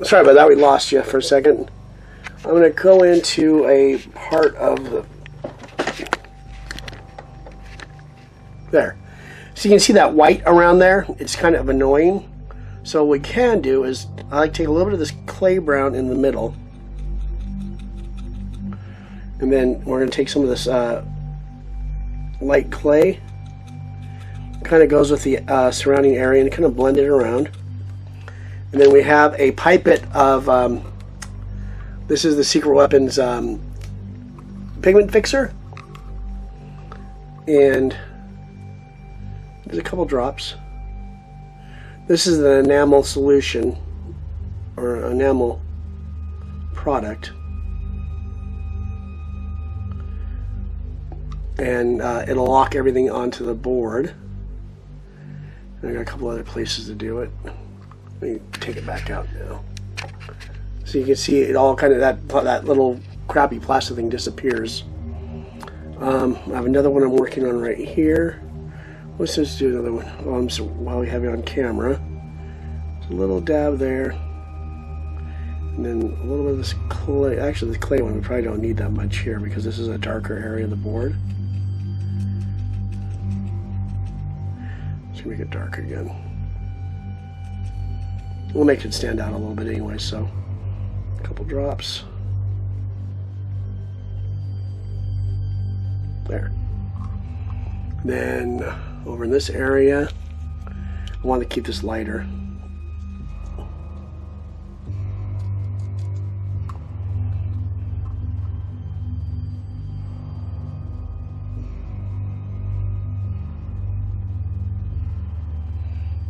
Sorry about that, we lost you for a second. I'm going to go into a part of the... There. So you can see that white around there? It's kind of annoying. So what we can do is, I like to take a little bit of this clay brown in the middle. And then we're going to take some of this light clay. Kind of goes with the surrounding area and kind of blend it around. And then we have a pipette of, this is the Secret Weapons pigment fixer. And there's a couple drops. This is the enamel solution, or enamel product. And it'll lock everything onto the board. And I got a couple other places to do it. Let me take it back out now. So you can see it all kind of, that little crappy plastic thing disappears. I have another one I'm working on right here. Let's just do another one while we have it on camera. Just a little dab there. And then a little bit of this clay. Actually, the clay one we probably don't need that much here because this is a darker area of the board. Let's make it dark again. We'll make it stand out a little bit anyway, so a couple drops. There. Then over in this area, I want to keep this lighter.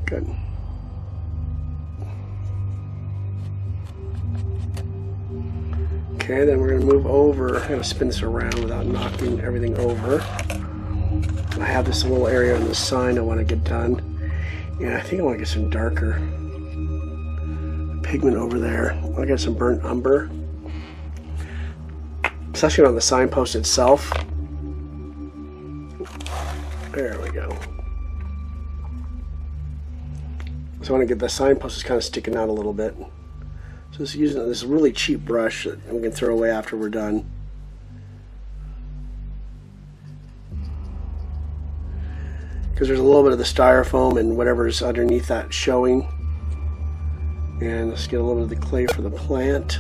Good. Okay, then we're going to move over. I'm going to spin this around without knocking everything over. I have this little area on the sign I want to get done. And I think I want to get some darker pigment over there. I got some burnt umber. Especially on the signpost itself. There we go. So I want to get the signpost is kind of sticking out a little bit. So just using this really cheap brush that we can throw away after we're done. Because there's a little bit of the styrofoam and whatever's underneath that showing. And let's get a little bit of the clay for the plant.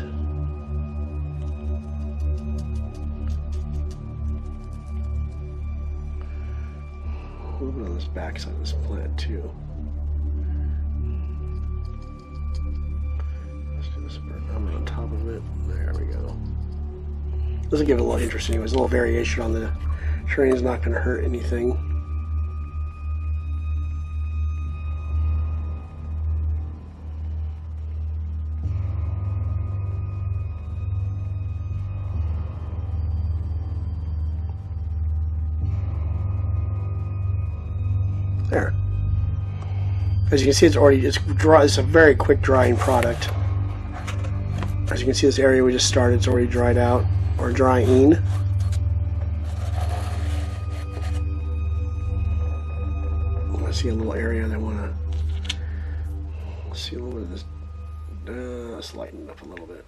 A little bit on this back side of this plant too. Let's do this umber on top of it. There we go. This will give it a little interest anyways. A little variation on the terrain is not going to hurt anything. There. As you can see, it's a very quick drying product. As you can see, this area we just started, it's already dried out, or drying. I see a little area that I want to see a little bit of this. Let's lighten it up a little bit.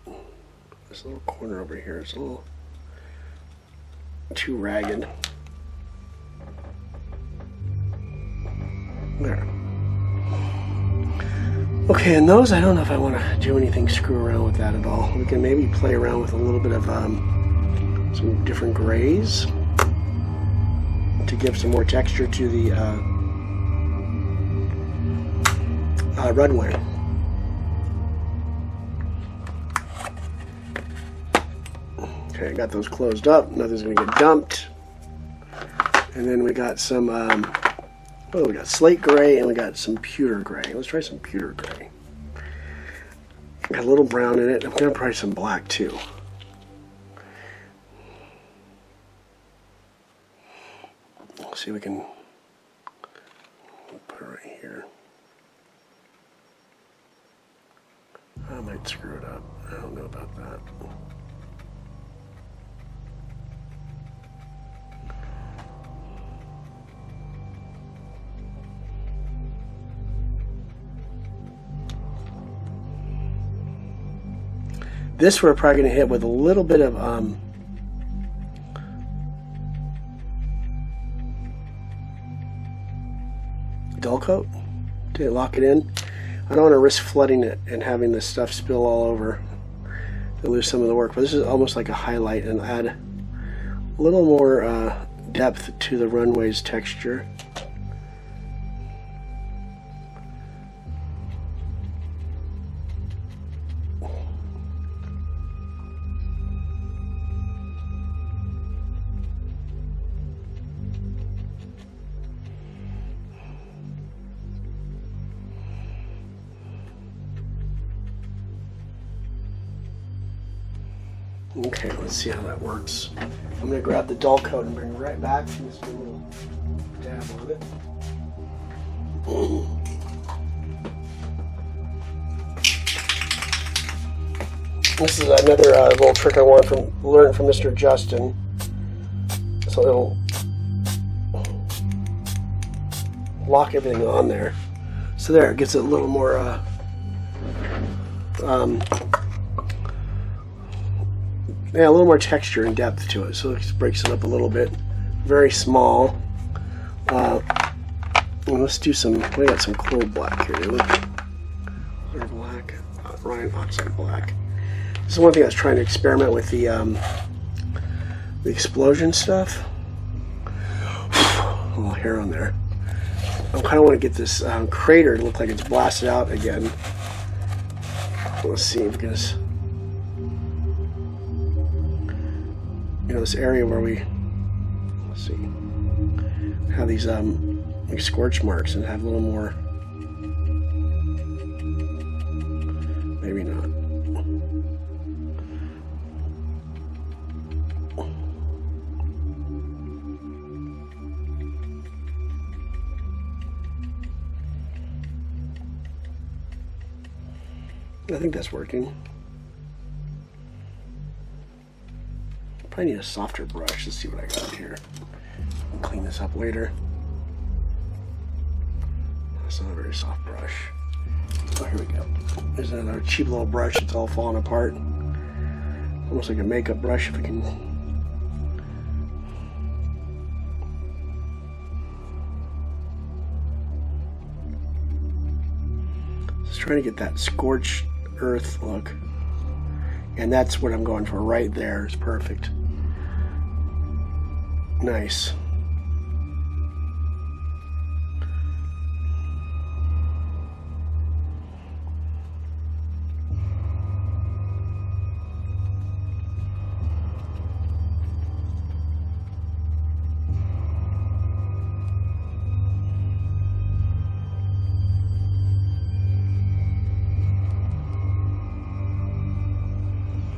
This little corner over here is a little too ragged. There. Okay, and those, I don't know if I want to do anything screw around with that at all. We can maybe play around with a little bit of some different grays to give some more texture to the runway. Okay, I got those closed up. Nothing's going to get dumped. And then we got some... oh, we got slate gray and we got some pewter gray. Let's try some pewter gray. Got a little brown in it. I'm going to try some black too. Let's see if we can put it right here. I might screw it up. I don't know about that. This we're probably going to hit with a little bit of dull coat to lock it in. I don't want to risk flooding it and having this stuff spill all over to lose some of the work, but this is almost like a highlight and add a little more depth to the runway's texture. Okay, let's see how that works. I'm going to grab the dull coat and bring it right back and just do a little dab on it. This is another little trick I learned from Mr. Justin. So it'll lock everything on there. So there, it gets a little more yeah, a little more texture and depth to it, so it breaks it up a little bit. Very small. Let's do some. We got some cool black here, do we? Or black, Ryan Oxide black. This is one thing I was trying to experiment with the explosion stuff. A little hair on there. I kind of want to get this crater to look like it's blasted out again. Let's see, because this area where we, let's see, have these like scorch marks and have a little more, maybe not. I think that's working. Probably need a softer brush. Let's see what I got here. I'll clean this up later. That's not a very soft brush. Oh, here we go. There's another cheap little brush that's all falling apart. Almost like a makeup brush if I can. Just trying to get that scorched earth look. And that's what I'm going for right there. It's perfect. Nice.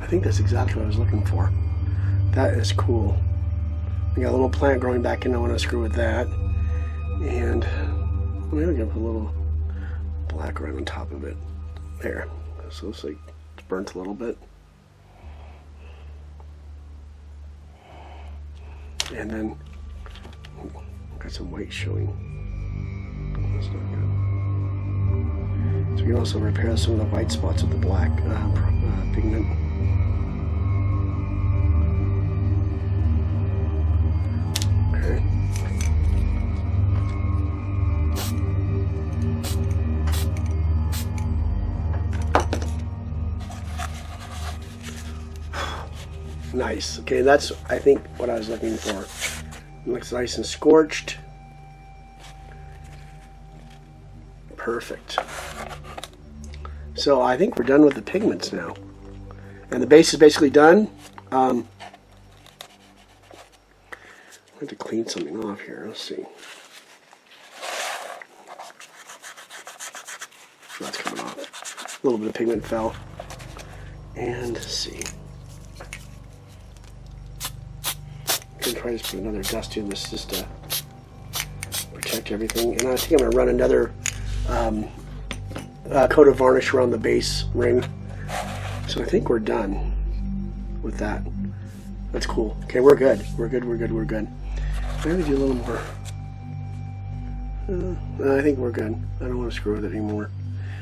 I think that's exactly what I was looking for. That is cool. We got a little plant growing back in. I want to screw with that. And maybe we can put a little black right on top of it. There. So it's like it's burnt a little bit. And then got some white showing. That's not good. So we can also repair some of the white spots with the black pigment. Nice. Okay, that's I think what I was looking for. It looks nice and scorched. Perfect. So I think we're done with the pigments now. And the base is basically done. I have to clean something off here. Let's see. That's coming off. A little bit of pigment fell. And let's see. I'm going to try to put another dusty in this just to protect everything. And I think I'm going to run another coat of varnish around the base ring. So I think we're done with that. That's cool. Okay, we're good. We're good. Maybe do a little more. I think we're good. I don't want to screw with it anymore.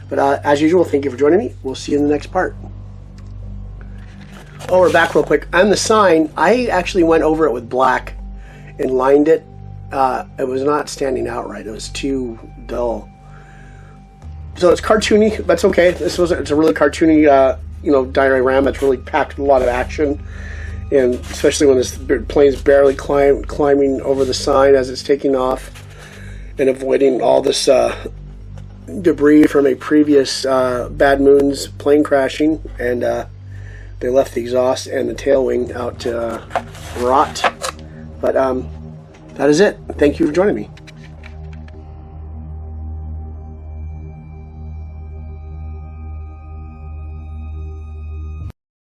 But as usual, thank you for joining me. We'll see you in the next part. over back real quick. On the sign, I actually went over it with black and lined it. It was not standing out right. It was too dull. So it's cartoony. That's okay. It's a really cartoony, diorama. It's really packed with a lot of action, and especially when this plane's barely climbing over the sign as it's taking off, and avoiding all this debris from a previous Bad Moon's plane crashing, and they left the exhaust and the tail wing out to rot. But that is it. Thank you for joining me.